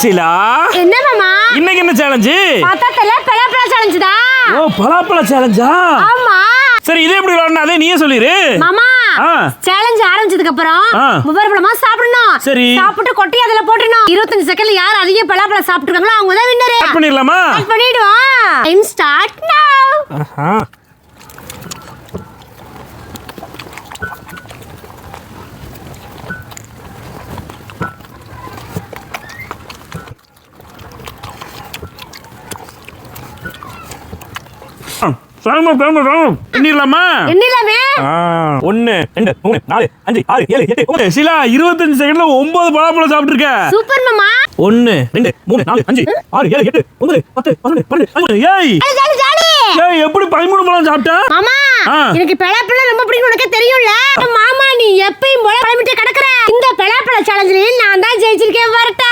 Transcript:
சிலா என்ன மாமா இன்னைக்கு என்ன சேலஞ்சு? பத்தத்துல பலாப்பழ சேலஞ்ச் தான். ஓ பலாப்பழ சேலஞ்சா? ஆமா. சரி இதே எப்படி விளையாடணும் அதே நீயே சொல்லிரு. மாமா சேலஞ்ச் ஆரம்பிச்சதுக்கு அப்புறம் ஒவ்வொரு பழமா சாப்பிடணும். சரி சாப்பிட்டு கொட்டி அதுல போடணும். 25 செகண்ட்ல யார் அதிக பலாப்பழம் சாப்பிட்டுருக்காங்களோ அவங்க தான் வின்னர். ஸ்டார்ட் பண்ணிடலாமா? ஸ்டார்ட் பண்ணிடுவோம். Time start now. ஆஹா பண்ணிடலாமா? என்னிலாமே 1 2 3 4 5 6 7 8 சிலா 25 செகண்ட்ல 9 பலாப்பழம் சாப்பிட்டுருக்க. சூப்பர் மாமா. 1 2 3 4 5 6 7 8 9 10 11 12 ஏய் ஜாலி ஜாலி. ஏய் எப்படி 13 பழம் சாப்பிட்ட? மாமா எனக்கு பலாப்பழம் ரொம்ப பிடிக்கும் உனக்கு தெரியும்ல. மாமா நீ எப்பவும் போல பழமிட்டே கிடக்குற. இந்த பலாப்பழ சேலஞ்சில நான் தான் ஜெயிச்சிருக்கேன் வரட்டா.